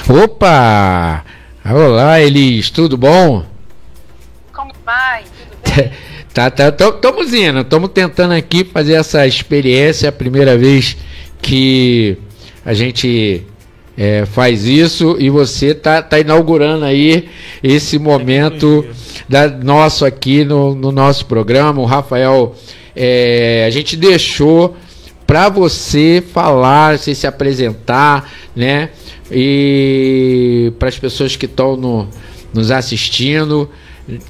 Opa! Olá, Elis, tudo bom? Como vai? Tudo bem? Estamos tentando aqui fazer essa experiência, a primeira vez que a gente faz isso, e você tá inaugurando aí esse momento nosso aqui no nosso programa. O Rafael, a gente deixou para você falar, você se apresentar, né? E para as pessoas que estão nos assistindo,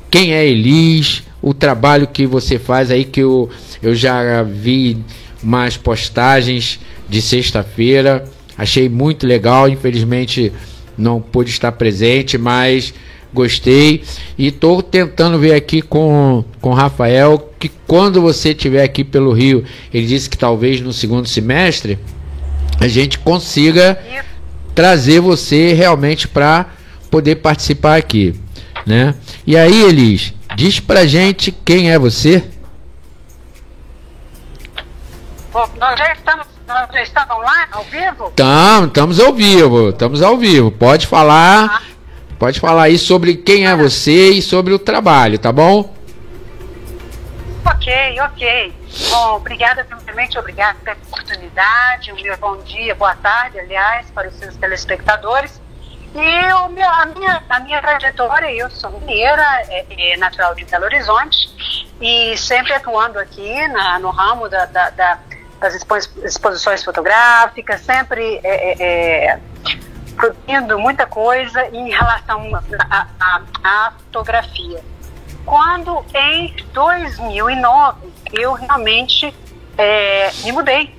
quem é Elis, o trabalho que você faz aí, que eu já vi umas postagens de sexta-feira, achei muito legal. Infelizmente não pude estar presente, mas gostei, e estou tentando ver aqui com o Rafael, que quando você estiver aqui pelo Rio, ele disse que talvez no segundo semestre a gente consiga trazer você realmente para poder participar aqui, né? E aí, Elis, diz pra gente quem é você. Bom, nós já estamos lá, ao vivo? Estamos ao vivo. Pode falar aí sobre quem é você e sobre o trabalho, tá bom? Ok. Bom, obrigada, primeiramente, obrigada pela oportunidade. Um meu bom dia, boa tarde, aliás, para os seus telespectadores. E a minha trajetória: eu sou mineira, natural de Belo Horizonte, e sempre atuando aqui no ramo das exposições fotográficas, sempre produzindo muita coisa em relação à fotografia. Quando em 2009 eu realmente me mudei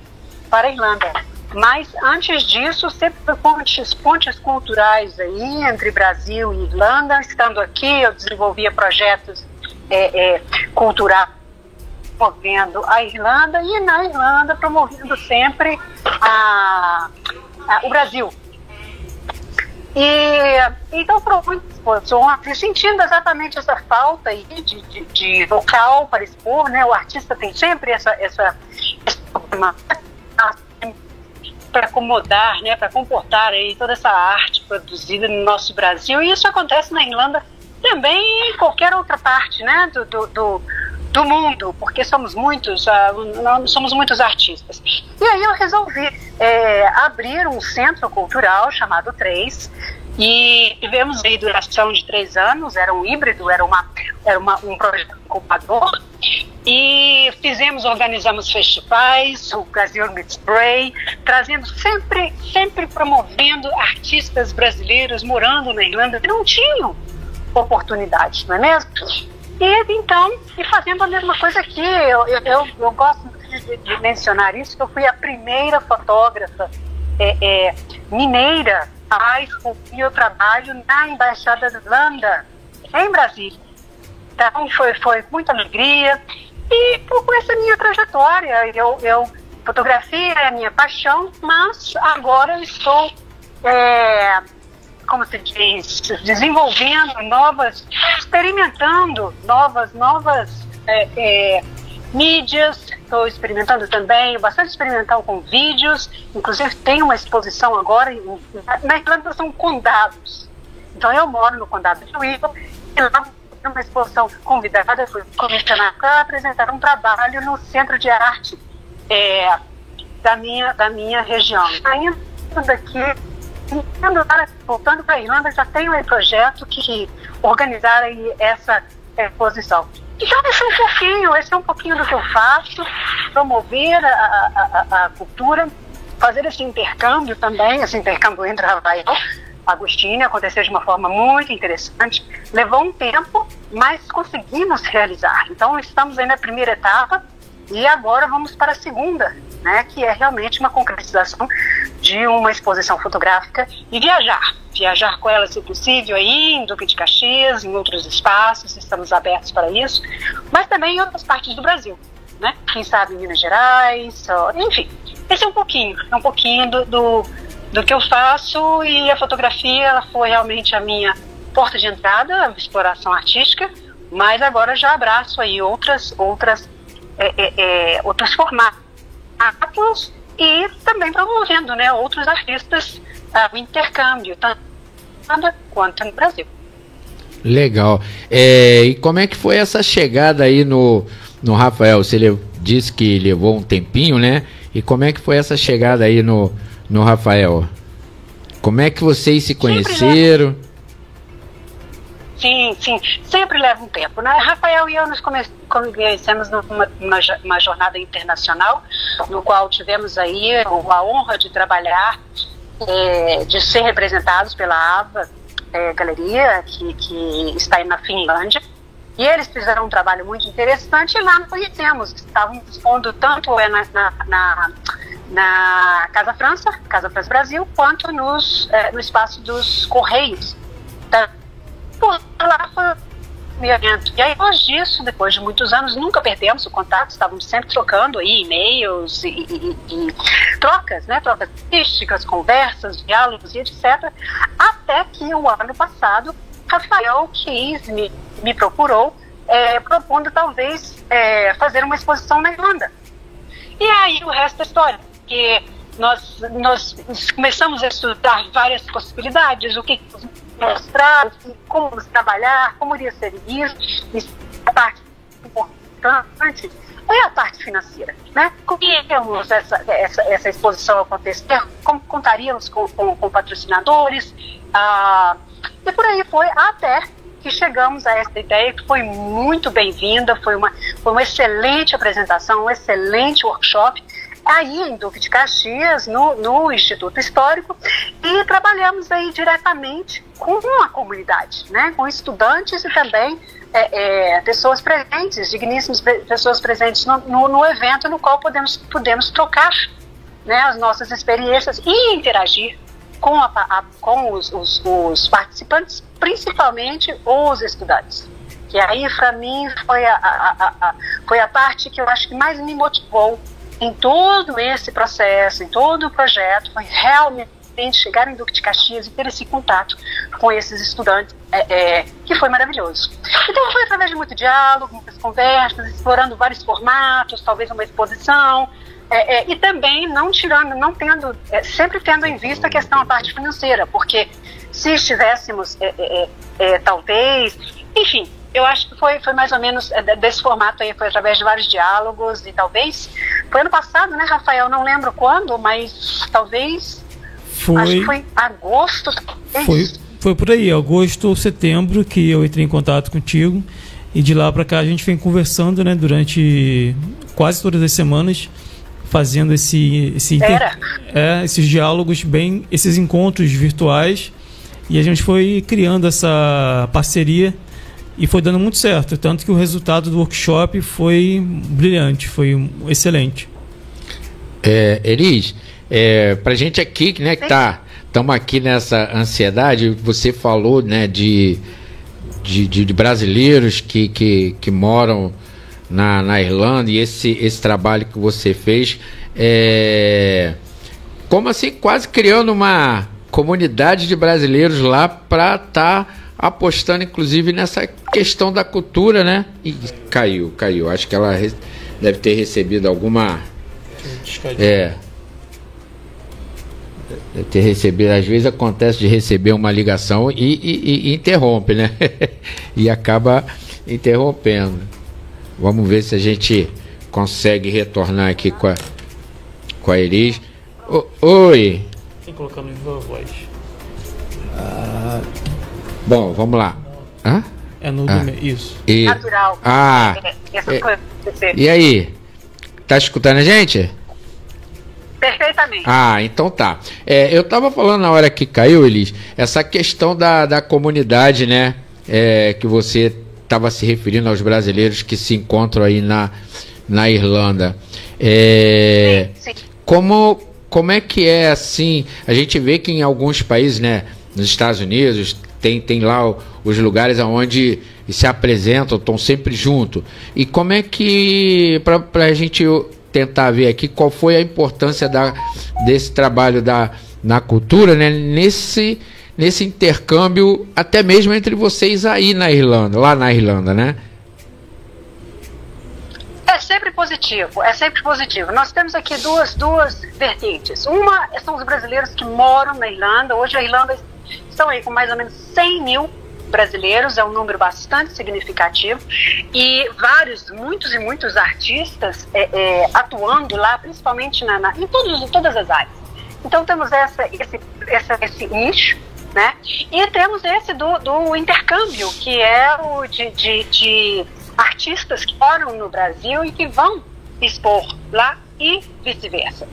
para a Irlanda. Mas antes disso, sempre pontes culturais aí entre Brasil e Irlanda. Estando aqui, eu desenvolvia projetos culturais promovendo a Irlanda, e na Irlanda promovendo sempre o Brasil. E então, por muitas posições, sentindo exatamente essa falta aí de local para expor, né? O artista tem sempre essa para acomodar, né, para comportar aí toda essa arte produzida no nosso Brasil, e isso acontece na Irlanda também e em qualquer outra parte, né, do mundo, porque somos muitos artistas. E aí eu resolvi abrir um centro cultural chamado 3, e tivemos aí duração de 3 anos, era um híbrido, era um projeto incubador, e organizamos festivais, o Brasil Meets Bray, trazendo sempre promovendo artistas brasileiros morando na Irlanda que não tinham oportunidade, não é mesmo? E fazendo a mesma coisa aqui. Eu gosto de mencionar isso, que eu fui a primeira fotógrafa mineira a exportar o trabalho na Embaixada da Irlanda, em Brasília. Então foi muita alegria. E com essa minha trajetória, fotografia é a minha paixão, mas agora eu estou, como se diz, desenvolvendo experimentando novas mídias. Estou experimentando também, bastante experimental com vídeos. Inclusive tem uma exposição agora, na Irlanda são condados. Então eu moro no condado de Wicklow, e lá uma exposição convidada, fui comissionada para apresentar um trabalho no Centro de Arte da minha região. Saindo daqui, voltando para a Irlanda, já tenho um projeto que organizar aí essa exposição. Então esse é um pouquinho do que eu faço: promover a cultura, fazer esse intercâmbio também, esse intercâmbio entre Rafael Agostini aconteceu de uma forma muito interessante. Levou um tempo, mas conseguimos realizar. Então estamos aí na primeira etapa, e agora vamos para a segunda, né, que é realmente uma concretização de uma exposição fotográfica, e viajar com ela, se possível, aí em Duque de Caxias, em outros espaços. Estamos abertos para isso, mas também em outras partes do Brasil, né? Quem sabe em Minas Gerais, enfim. Esse é um pouquinho do que eu faço, e a fotografia, ela foi realmente a minha porta de entrada, a exploração artística, mas agora já abraço aí outros formatos, e também promovendo, né, outros artistas o intercâmbio, tanto na Irlanda quanto no Brasil. Legal. E como é que foi essa chegada aí no Rafael? Você disse que levou um tempinho, né? E como é que foi essa chegada aí no Rafael? Como é que vocês se conheceram? Sim, sempre leva um tempo, né? Rafael e eu nos conhecemos numa jornada internacional, no qual tivemos aí a honra de trabalhar, de ser representados pela AVA Galeria, que está aí na Finlândia. E eles fizeram um trabalho muito interessante e lá nos conhecemos. Estávamos expondo tanto na Casa França Brasil, quanto no espaço dos Correios. Então, lá foi o evento. E aí, depois de muitos anos, nunca perdemos o contato, estávamos sempre trocando aí e-mails e trocas, né? Trocas artísticas, conversas, diálogos e etc. Até que o ano passado, Rafael me procurou, propondo talvez fazer uma exposição na Irlanda. E aí o resto da história, porque nós começamos a estudar várias possibilidades, o que mostrar, como trabalhar, como iria ser isso, e a parte importante é a parte financeira, né? Como iríamos essa exposição acontecer, como contaríamos com patrocinadores, e por aí foi até que chegamos a essa ideia, que foi muito bem-vinda, foi uma excelente apresentação, um excelente workshop, aí em Duque de Caxias, no Instituto Histórico, e trabalhamos aí diretamente com a comunidade, né, com estudantes e também pessoas presentes, digníssimas pessoas presentes no evento, no qual pudemos trocar, né, as nossas experiências e interagir com os participantes, principalmente os estudantes. Que aí, para mim, foi a parte que eu acho que mais me motivou em todo esse processo, em todo o projeto, foi realmente chegar em Duque de Caxias e ter esse contato com esses estudantes, que foi maravilhoso. Então foi através de muito diálogo, muitas conversas, explorando vários formatos, talvez uma exposição, e também sempre tendo em vista a parte financeira, porque se estivéssemos, talvez, enfim, eu acho que foi mais ou menos desse formato aí, foi através de vários diálogos, e talvez, foi ano passado, né, Rafael, não lembro quando, mas talvez, acho que foi agosto, foi por aí, agosto ou setembro, que eu entrei em contato contigo, e de lá para cá a gente vem conversando, né, durante quase todas as semanas, fazendo esses diálogos, esses encontros virtuais, e a gente foi criando essa parceria e foi dando muito certo, tanto que o resultado do workshop foi brilhante, foi excelente. Elis, pra gente aqui, né, que estamos aqui nessa ansiedade, você falou, né, de brasileiros que moram na Irlanda, e esse trabalho que você fez, como assim, quase criando uma comunidade de brasileiros lá para estar apostando inclusive nessa questão da cultura, né? E caiu. Acho que ela deve ter recebido alguma... Deve ter recebido, às vezes acontece de receber uma ligação e interrompe, né? E acaba interrompendo. Vamos ver se a gente consegue retornar aqui com a Elis. Oi! Tem que colocar no viva voz. Bom, vamos lá. Hã? Isso. Natural. E aí? Tá escutando a gente? Perfeitamente. Então tá. Eu tava falando na hora que caiu, Elis, essa questão da comunidade, né? Que você estava se referindo aos brasileiros que se encontram aí na Irlanda. Sim. Como é que é assim? A gente vê que em alguns países, né? Nos Estados Unidos, tem lá os lugares onde se apresentam, estão sempre juntos. E como é que, para a gente tentar ver aqui, qual foi a importância desse trabalho na cultura, né? Nesse intercâmbio, até mesmo entre vocês aí lá na Irlanda, né? Sempre positivo, é sempre positivo. Nós temos aqui duas vertentes. Uma são os brasileiros que moram na Irlanda. Hoje a Irlanda estão aí com mais ou menos 100 mil brasileiros, é um número bastante significativo, e muitos artistas atuando lá, principalmente em todas as áreas. Então temos esse nicho, né? E temos esse do intercâmbio, que é o de artistas que moram no Brasil e que vão expor lá e vice-versa.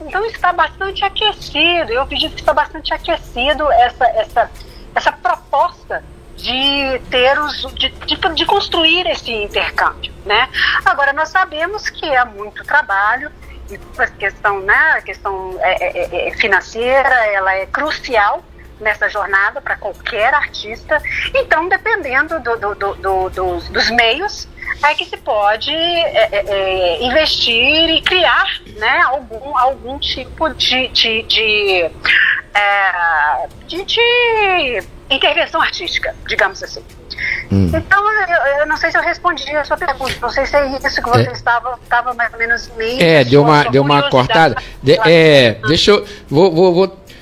Então está bastante aquecido, eu acredito que está bastante aquecido essa proposta de construir esse intercâmbio, né? Agora, nós sabemos que é muito trabalho, e a questão financeira, ela é crucial nessa jornada para qualquer artista. Então, dependendo dos meios, é que se pode investir e criar, né, algum tipo de intervenção artística, digamos assim. Então, eu não sei se eu respondi a sua pergunta, não sei se é isso que você estava mais ou menos meio... Deu uma cortada. Deixa eu...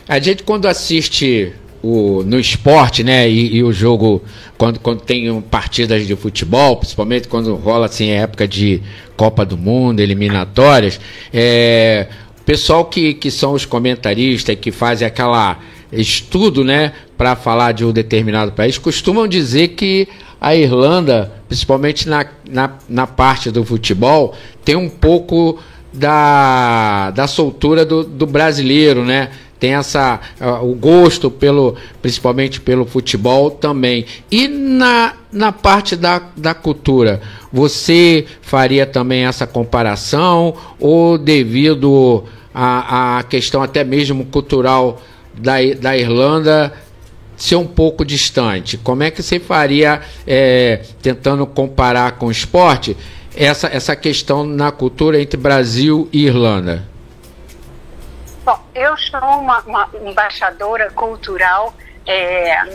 A gente, quando assiste no esporte, né, e o jogo, quando tem partidas de futebol, principalmente quando rola assim, a época de Copa do Mundo, eliminatórias, o pessoal que são os comentaristas, que fazem aquela estudo, né, para falar de um determinado país, costumam dizer que a Irlanda, principalmente na parte do futebol, tem um pouco da soltura do brasileiro, né? Tem o gosto principalmente pelo futebol também. E na parte da cultura, você faria também essa comparação, ou devido à questão até mesmo cultural da Irlanda ser um pouco distante? Como é que você faria, tentando comparar com o esporte, essa questão na cultura entre Brasil e Irlanda? Bom, eu sou uma embaixadora cultural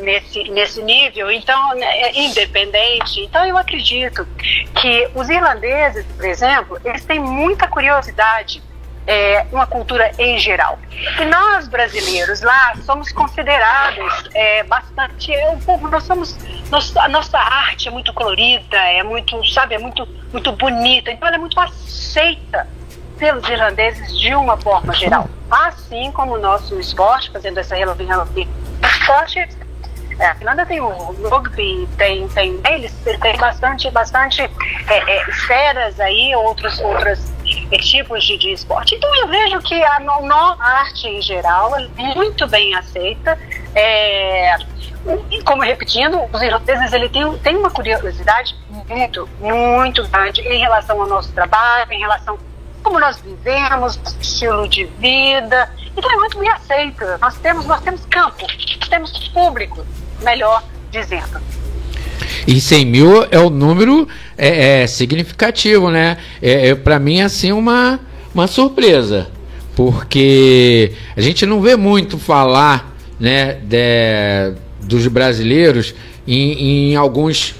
nesse nível, então, independente. Então, eu acredito que os irlandeses, por exemplo, eles têm muita curiosidade, uma cultura em geral. E nós, brasileiros, lá, somos considerados bastante... a nossa arte é muito colorida, é muito bonita, então ela é muito aceita pelos irlandeses de uma forma geral. Assim como o nosso esporte, fazendo essa relação esporte, a Irlanda tem o rugby, eles têm bastante esferas aí, outros tipos de esporte. Então eu vejo que a arte em geral é muito bem aceita. Como repetindo, os irlandeses têm uma curiosidade muito, muito grande em relação ao nosso trabalho, em relação a como nós vivemos, estilo de vida. Então é muito bem aceito. Nós temos campo, nós temos público, melhor dizendo. E 100 mil é um número significativo, né? Para mim, assim, uma surpresa, porque a gente não vê muito falar, né, dos brasileiros em alguns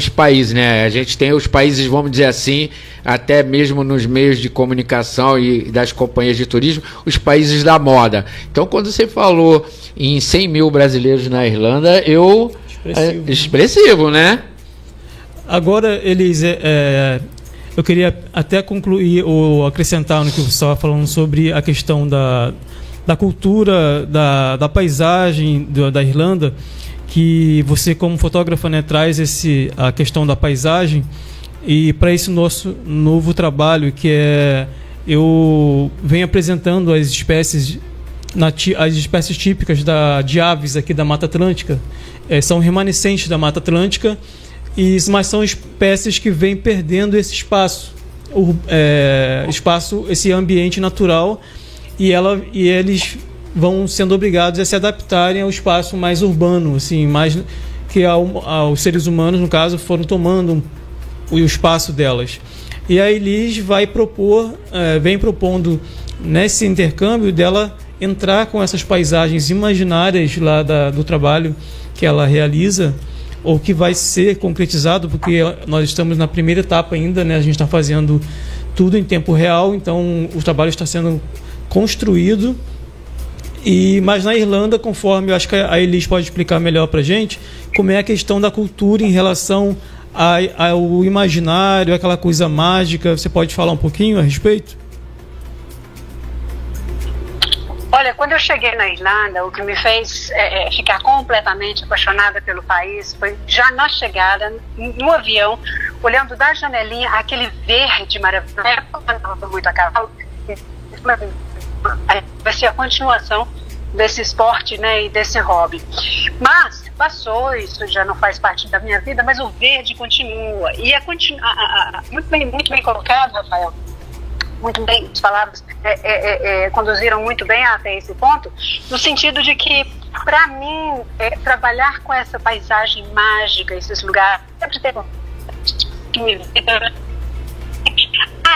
países, né? A gente tem os países, vamos dizer assim, até mesmo nos meios de comunicação e das companhias de turismo, os países da moda. Então, quando você falou em 100 mil brasileiros na Irlanda, expressivo, né? Agora, Elis, eu queria até concluir ou acrescentar no que você estava falando sobre a questão da cultura, da paisagem da Irlanda, que você, como fotógrafa, né, traz a questão da paisagem. E para esse nosso novo trabalho, que eu venho apresentando as espécies típicas de aves aqui da Mata Atlântica, são remanescentes da Mata Atlântica, mas são espécies que vêm perdendo esse espaço, esse ambiente natural, e eles vão sendo obrigados a se adaptarem ao espaço mais urbano, assim, mais que aos seres humanos, no caso, foram tomando o espaço delas. E a Elis vem propondo nesse intercâmbio dela entrar com essas paisagens imaginárias lá do trabalho que ela realiza ou que vai ser concretizado, porque nós estamos na primeira etapa ainda, né? A gente está fazendo tudo em tempo real, então o trabalho está sendo construído. Mas na Irlanda, conforme eu acho que a Elis pode explicar melhor para a gente, como é a questão da cultura em relação ao imaginário, aquela coisa mágica. Você pode falar um pouquinho a respeito? Olha, quando eu cheguei na Irlanda, o que me fez ficar completamente apaixonada pelo país foi já na chegada, no avião, olhando da janelinha, aquele verde maravilhoso, muito a cavalo, vai ser a continuação desse esporte, né, e desse hobby. Mas passou, isso já não faz parte da minha vida, mas o verde continua. E muito bem colocado, Rafael. Muito bem, as palavras conduziram muito bem até esse ponto, no sentido de que, para mim, trabalhar com essa paisagem mágica, esses lugares, sempre tem que me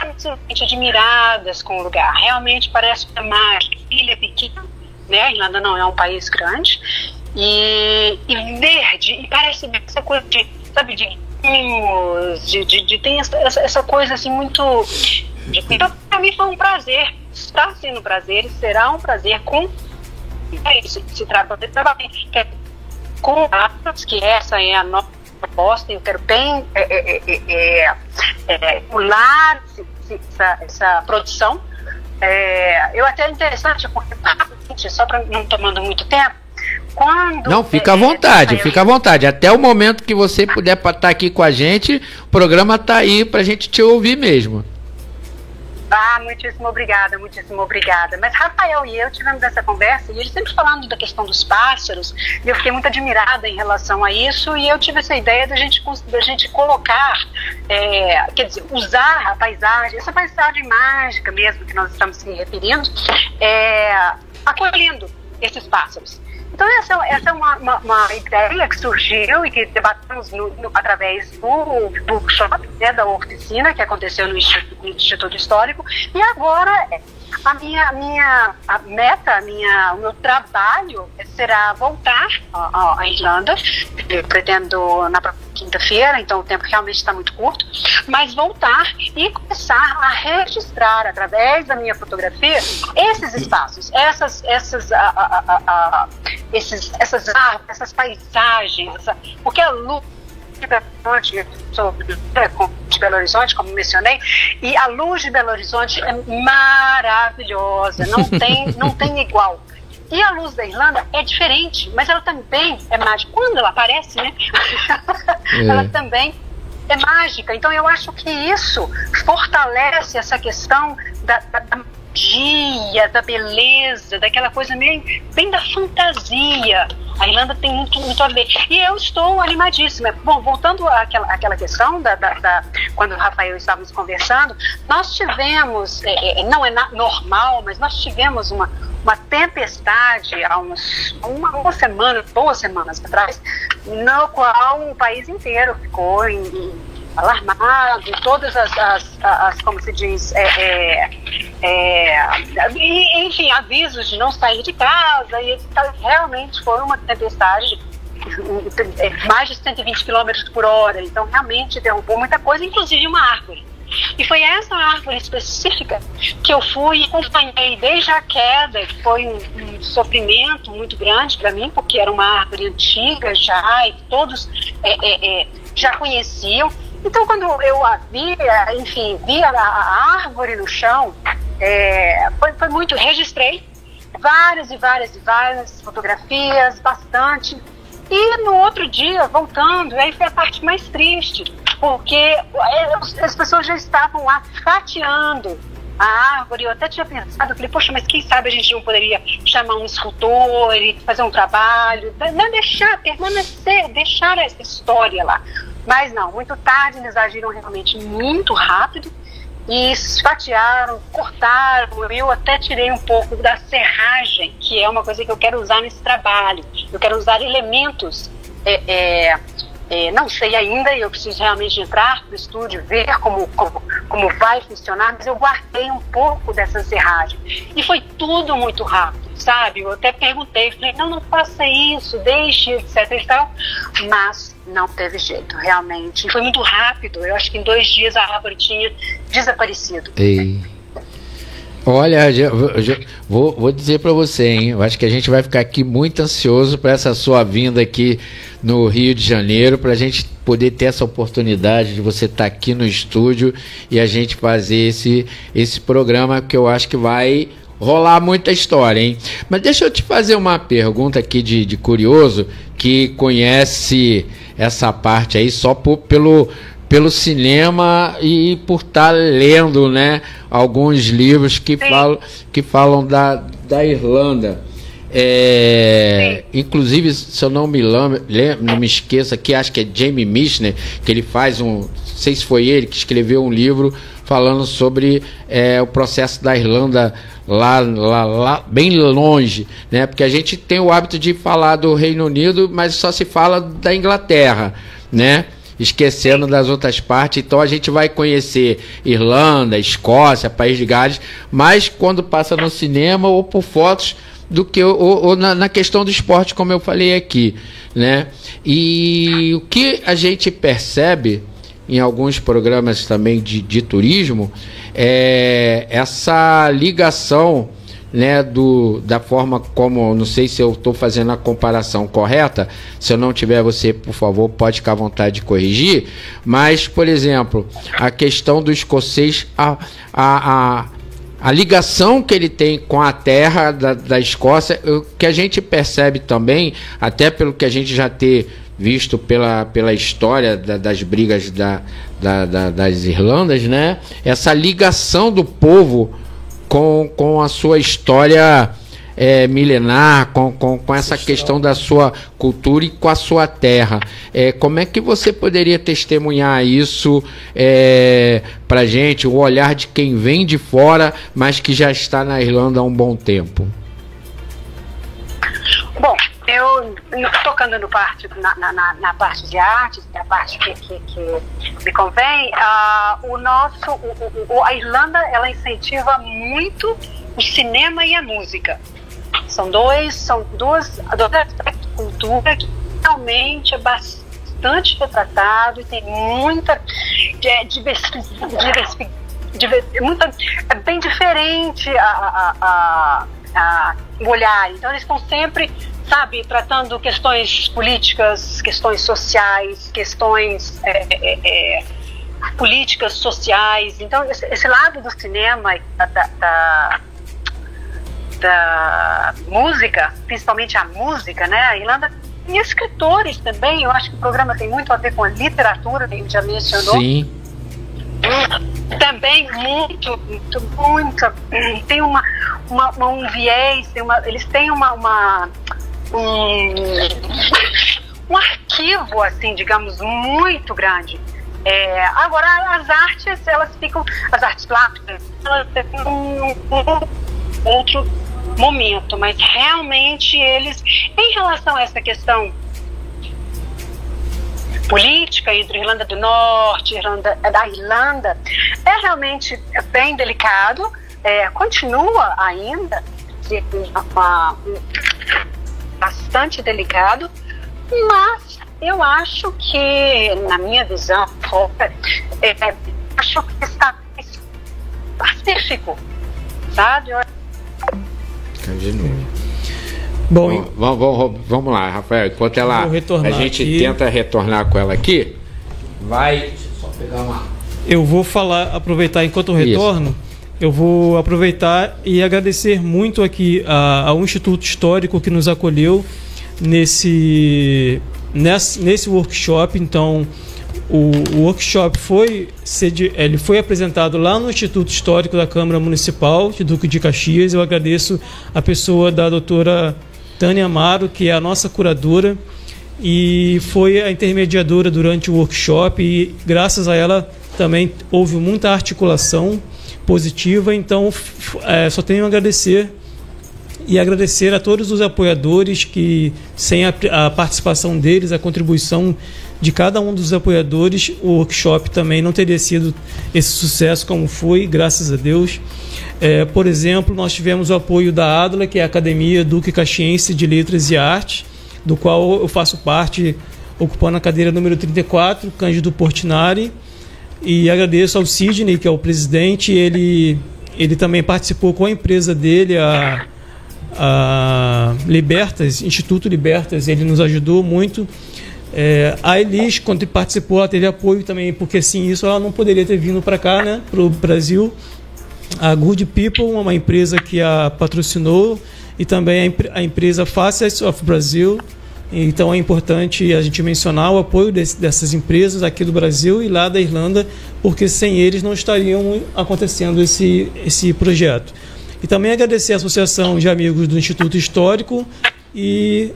absolutamente admiradas com o lugar. Realmente parece uma mágica, ilha pequena, né? A Irlanda não é um país grande, e verde, e parece essa coisa de, sabe, de tem essa coisa assim muito. Então, para mim foi um prazer, está sendo um prazer e será um prazer se trata de trabalhar com artes, que essa é a nossa proposta. Eu quero bem pular essa produção. Eu até é interessante, porque só para não tomando muito tempo, não, fica à vontade, fica à vontade. Até o momento que você puder estar aqui com a gente, o programa está aí para a gente te ouvir mesmo. Muitíssimo obrigada, muitíssimo obrigada. Mas Rafael e eu tivemos essa conversa, e ele sempre falando da questão dos pássaros, e eu fiquei muito admirada em relação a isso, e eu tive essa ideia da gente colocar, quer dizer, usar a paisagem, essa paisagem mágica mesmo que nós estamos se referindo, acolhendo esses pássaros. Então essa é uma ideia que surgiu e que debatemos através do workshop, né, da oficina que aconteceu no Instituto Histórico. E agora a minha meta, o meu trabalho será voltar à Irlanda. Eu pretendo na quinta-feira, então o tempo realmente está muito curto, mas voltar e começar a registrar através da minha fotografia esses espaços, essas árvores, essas paisagens, porque a luz de Belo Horizonte, como mencionei, e a luz de Belo Horizonte é maravilhosa, não tem igual. E a luz da Irlanda é diferente, mas ela também é mágica. Quando ela aparece, né? Ela também é mágica. Então eu acho que isso fortalece essa questão da magia, da beleza, daquela coisa bem da fantasia. A Irlanda tem muito a ver. E eu estou animadíssima. Bom, voltando àquela questão quando o Rafael e eu estávamos conversando, nós tivemos, não é normal, mas nós tivemos uma tempestade há duas semanas atrás, no qual o país inteiro ficou alarmado, todas as como se diz, enfim, avisos de não sair de casa, e realmente foi uma tempestade mais de 120 km por hora, então realmente derrubou muita coisa, inclusive uma árvore. E foi essa árvore específica que eu fui e acompanhei desde a queda, que foi um sofrimento muito grande para mim, porque era uma árvore antiga já, e todos já conheciam. Então, quando eu vi a árvore no chão, foi muito, registrei várias fotografias, bastante. E no outro dia, voltando, aí foi a parte mais triste, porque as pessoas já estavam lá fatiando a árvore. Eu até tinha pensado, falei, poxa, mas quem sabe a gente não poderia chamar um escultor e fazer um trabalho, não deixar essa história lá. Mas não, muito tarde, eles agiram realmente muito rápido e fatiaram, cortaram. Eu até tirei um pouco da serragem, que é uma coisa que eu quero usar nesse trabalho. Eu quero usar elementos Não sei ainda, eu preciso realmente entrar para o estúdio, ver como vai funcionar, mas eu guardei um pouco dessa serragem. E foi tudo muito rápido, sabe? Eu até perguntei, falei, não faça isso, deixe, etc e tal, mas não teve jeito, realmente. Foi muito rápido, eu acho que em 2 dias a árvore tinha desaparecido. Ei. Olha, vou dizer para você, hein? Eu acho que a gente vai ficar aqui muito ansioso para essa sua vinda aqui no Rio de Janeiro, para a gente poder ter essa oportunidade de você estar aqui no estúdio e a gente fazer esse programa, que eu acho que vai rolar muita história, hein? Mas deixa eu te fazer uma pergunta aqui de curioso, que conhece essa parte aí só pelo cinema e por estar lendo, né, alguns livros que falam da Irlanda. Inclusive, se eu não me esqueço aqui, acho que é Jamie Michener, que ele faz não sei se foi ele que escreveu um livro falando sobre o processo da Irlanda lá bem longe, né? Porque a gente tem o hábito de falar do Reino Unido, mas só se fala da Inglaterra, né? Esquecendo das outras partes. Então a gente vai conhecer Irlanda, Escócia, País de Gales, mas quando passa no cinema ou por fotos, do que ou na questão do esporte, como eu falei aqui, né? E o que a gente percebe em alguns programas também de turismo é essa ligação, né, da forma como, não sei se eu estou fazendo a comparação correta, se eu não tiver, você, por favor, pode ficar à vontade de corrigir, mas, por exemplo, a questão do escocês, a ligação que ele tem com a terra da Escócia, que a gente percebe também, até pelo que a gente já ter visto pela história das brigas das Irlandas, né, essa ligação do povo com a sua história milenar, com essa questão da sua cultura e com a sua terra. Como é que você poderia testemunhar isso para a gente, o olhar de quem vem de fora, mas que já está na Irlanda há um bom tempo? Bom, eu tocando na parte de artes, que é a parte que me convém, a Irlanda, ela incentiva muito o cinema e a música. São dois aspectos de cultura que realmente é bastante retratado e tem muita é bem diferente o olhar. Então eles estão sempre, sabe, tratando questões políticas, questões sociais, questões políticas sociais. Então esse lado do cinema e da música, principalmente a música, né? A Irlanda tem escritores também. Eu acho que o programa tem muito a ver com a literatura, que a gente já mencionou. Sim. Também muito tem um viés, eles têm um arquivo, assim, digamos, muito grande. Agora as artes plásticas, elas têm um outro momento, mas realmente eles, em relação a essa questão política entre Irlanda do Norte e da Irlanda, realmente bem delicado, continua ainda bastante delicado, mas eu acho que, na minha visão, acho que está pacífico, sabe? Bom, vamos lá, Rafael. Enquanto a gente tenta retornar com ela aqui, deixa eu só pegar uma. Eu vou aproveitar enquanto eu retorno. Isso. Eu vou aproveitar e agradecer muito aqui ao Instituto Histórico que nos acolheu nesse workshop. Então, o workshop foi apresentado lá no Instituto Histórico da Câmara Municipal de Duque de Caxias. Eu agradeço a pessoa da doutora Tânia Amaro, que é a nossa curadora, e foi a intermediadora durante o workshop, e graças a ela também houve muita articulação positiva. Então só tenho a agradecer e agradecer a todos os apoiadores que, sem a participação deles, a contribuição de cada um dos apoiadores, o workshop também não teria sido esse sucesso como foi, graças a Deus. Por exemplo, nós tivemos o apoio da ADLA, que é a Academia Duque Caxiense de Letras e Artes, do qual eu faço parte, ocupando a cadeira número 34, Cândido Portinari, e agradeço ao Sidney, que é o presidente. Ele também participou com a empresa dele, a Libertas, Instituto Libertas, ele nos ajudou muito. A Elis, quando participou, ela teve apoio também, porque sem isso ela não poderia ter vindo para cá, né, para o Brasil. A Good People, uma empresa que a patrocinou, e também a empresa Facets of Brazil. Então é importante a gente mencionar o apoio dessas empresas aqui do Brasil e lá da Irlanda, porque sem eles não estariam acontecendo esse projeto. E também agradecer a Associação de Amigos do Instituto Histórico e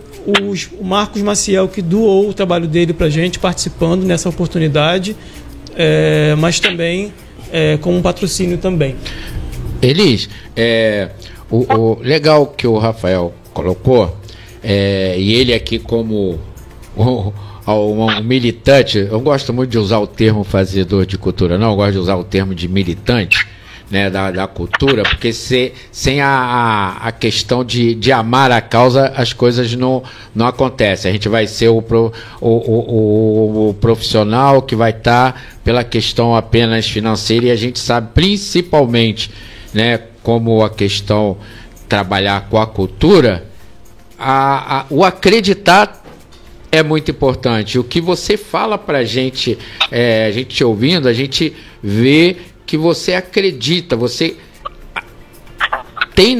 o Marcos Maciel, que doou o trabalho dele para a gente, participando nessa oportunidade, mas também com um patrocínio também. Elis, o legal que o Rafael colocou, e ele aqui como um militante, eu gosto muito de usar o termo fazedor de cultura, não, eu gosto de usar o termo de militante, né, da cultura, porque sem a questão de amar a causa, as coisas não acontecem. A gente vai ser o profissional que vai estar pela questão apenas financeira, e a gente sabe principalmente, né, como a questão trabalhar com a cultura, o acreditar é muito importante. O que você fala para a gente te ouvindo, a gente vê que você acredita, você tem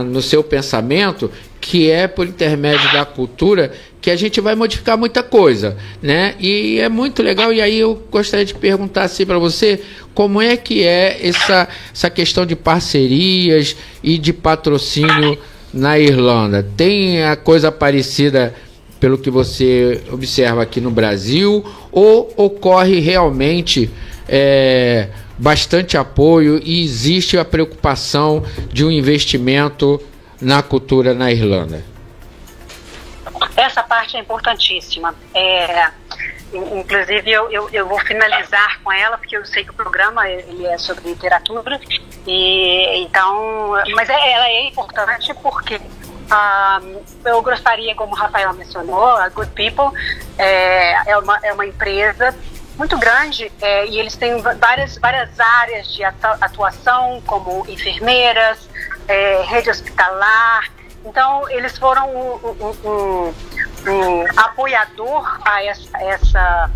no seu pensamento que é por intermédio da cultura que a gente vai modificar muita coisa, né? E é muito legal. E aí eu gostaria de perguntar assim para você, como é que é essa questão de parcerias e de patrocínio na Irlanda? Tem a coisa parecida pelo que você observa aqui no Brasil, ou ocorre realmente bastante apoio e existe a preocupação de um investimento na cultura na Irlanda? Essa parte é importantíssima. Inclusive eu vou finalizar com ela, porque eu sei que o programa ele é sobre literatura, mas ela é importante porque eu gostaria, como o Rafael mencionou, a Good People é uma empresa muito grande, e eles têm várias áreas de atuação, como enfermeiras, rede hospitalar. Então eles foram um apoiador a essa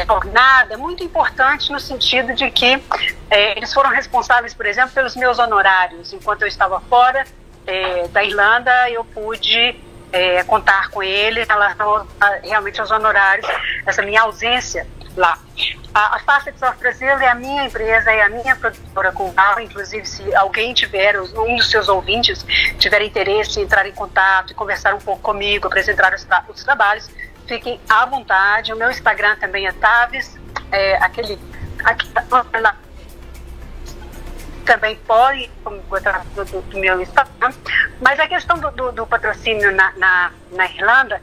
jornada muito importante, no sentido de que eles foram responsáveis, por exemplo, pelos meus honorários. Enquanto eu estava fora da Irlanda, eu pude contar com eles em relação realmente aos honorários, essa minha ausência lá. A Facets of Brazil é a minha empresa, é a minha produtora cultural. Inclusive, se alguém tiver, um dos seus ouvintes tiver interesse em entrar em contato e conversar um pouco comigo, apresentar os trabalhos, fiquem à vontade. O meu Instagram também é Tavis, também pode encontrar do meu Instagram. Mas a questão do patrocínio na Irlanda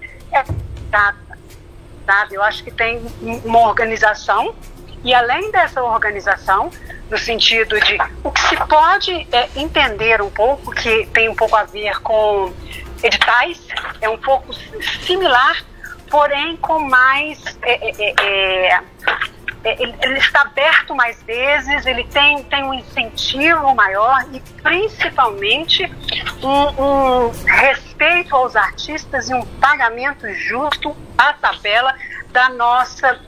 eu acho que tem uma organização, e além dessa organização, no sentido de o que se pode entender um pouco, que tem um pouco a ver com editais, é um pouco similar, porém com mais ele está aberto mais vezes, ele tem um incentivo maior, e principalmente um respeito aos artistas e um pagamento justo à tabela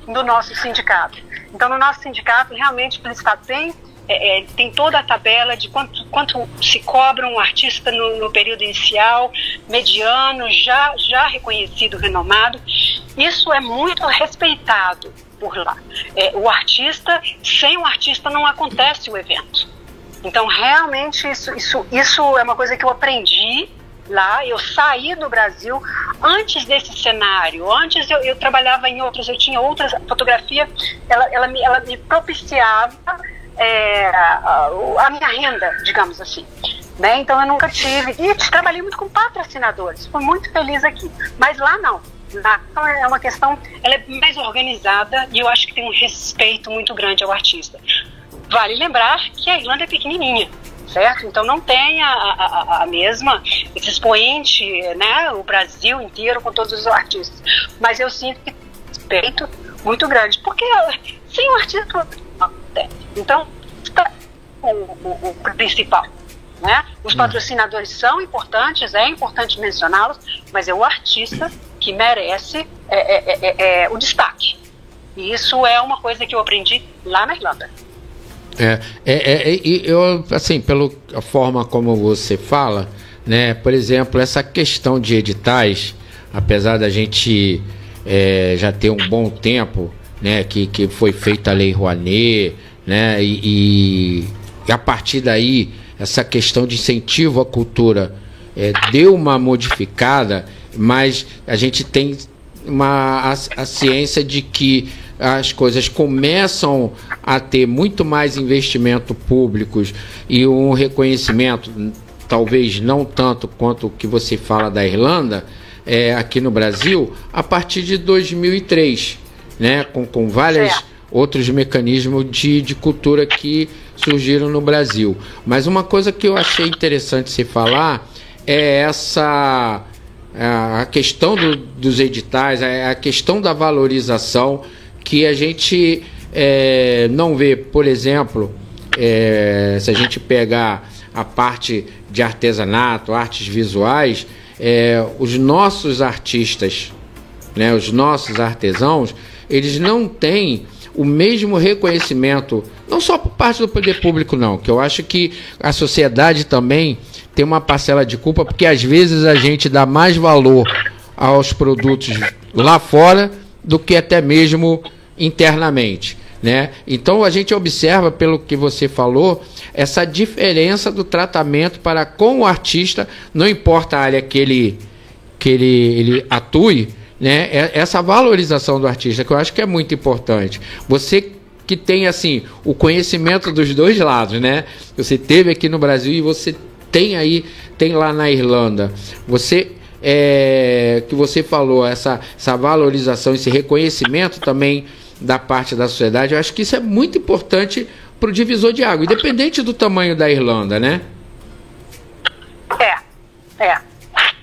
do nosso sindicato. Então, no nosso sindicato, realmente, ele está bem, tem toda a tabela de quanto se cobra um artista no período inicial, mediano, já reconhecido, renomado. Isso é muito respeitado por lá. Sem o artista não acontece o evento. Então, realmente, isso é uma coisa que eu aprendi lá. Eu saí do Brasil antes desse cenário. Antes eu trabalhava em outros, eu tinha outras fotografia, ela me propiciava a minha renda, digamos assim. né? Então eu nunca tive, e trabalhei muito com patrocinadores, fui muito feliz aqui, mas lá não. Lá é uma questão, ela é mais organizada e eu acho que tem um respeito muito grande ao artista. Vale lembrar que a Irlanda é pequenininha, certo? Então não tem a mesma, esse expoente, né? O Brasil inteiro com todos os artistas. Mas eu sinto que tem um respeito muito grande, porque sem o artista não tem. Então, está o principal, né? Os patrocinadores são importantes, é importante mencioná-los, mas é o artista que merece o destaque. E isso é uma coisa que eu aprendi lá na Irlanda. Eu, assim, pela forma como você fala, né, por exemplo, essa questão de editais, apesar da gente já ter um bom tempo, né, que foi feita a Lei Rouanet, né, e a partir daí essa questão de incentivo à cultura deu uma modificada, mas a gente tem a ciência de que as coisas começam a ter muito mais investimento públicos e um reconhecimento, talvez não tanto quanto o que você fala da Irlanda, aqui no Brasil, a partir de 2003, né, com vários outros mecanismos de cultura que surgiram no Brasil. Mas uma coisa que eu achei interessante se falar é a questão dos editais, a questão da valorização, que a gente não vê, por exemplo, se a gente pegar a parte de artesanato, artes visuais, os nossos artistas, né, os nossos artesãos, eles não têm o mesmo reconhecimento, não só por parte do poder público não, que eu acho que a sociedade também tem uma parcela de culpa, porque às vezes a gente dá mais valor aos produtos lá fora do que até mesmo internamente, né? Então a gente observa, pelo que você falou, essa diferença do tratamento para com o artista, não importa a área que ele atue, né? Essa valorização do artista, que eu acho que é muito importante. Você que tem assim o conhecimento dos dois lados, né? Você teve aqui no Brasil e você tem lá na Irlanda. Você que você falou, essa valorização, esse reconhecimento também da parte da sociedade, eu acho que isso é muito importante para o divisor de água, independente do tamanho da Irlanda, né?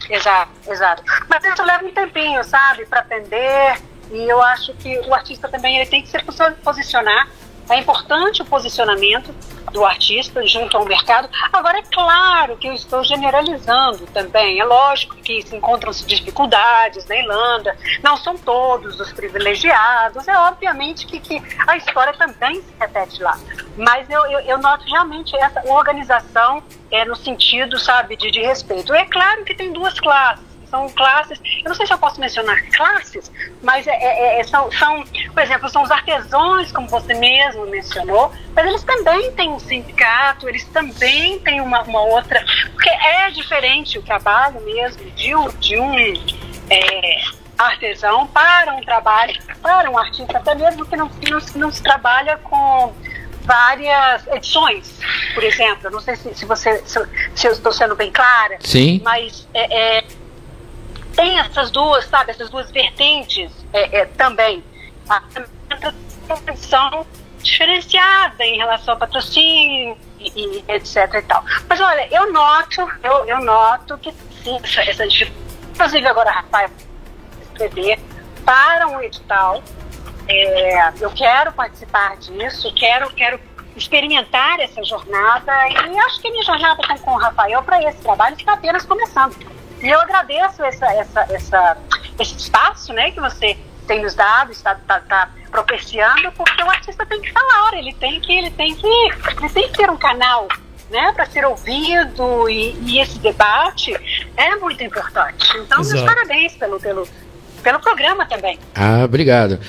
Exato. Mas isso leva um tempinho, sabe, para aprender, e eu acho que o artista também ele tem que se posicionar. É importante o posicionamento do artista junto ao mercado. Agora, é claro que eu estou generalizando também. É lógico que se encontram-se dificuldades na Irlanda, não são todos os privilegiados. É obviamente que a história também se repete lá. Mas eu noto realmente essa organização no sentido, sabe, de respeito. É claro que tem duas classes. São classes, eu não sei se eu posso mencionar classes, mas são, por exemplo, são os artesãos, como você mesmo mencionou, mas eles também têm um sindicato, eles também têm uma outra, porque é diferente o trabalho mesmo de um artesão para um trabalho, para um artista, até mesmo que não se trabalha com várias edições, por exemplo. Eu não sei se eu estou sendo bem clara. Sim. Mas tem essas duas, sabe, essas duas vertentes também. A condição diferenciada em relação ao patrocínio e etc e tal. Mas olha, eu noto que sim, essa dificuldade. Inclusive agora, Rafael, escrever para um edital. Eu quero participar disso, quero experimentar essa jornada, e acho que a minha jornada com o Rafael para esse trabalho está apenas começando. E eu agradeço esse espaço, né, que você tem nos dado, está propiciando, porque o artista tem que falar, ele tem que ter um canal, né, para ser ouvido, e esse debate é muito importante. Então, meus parabéns pelo programa também. Obrigado.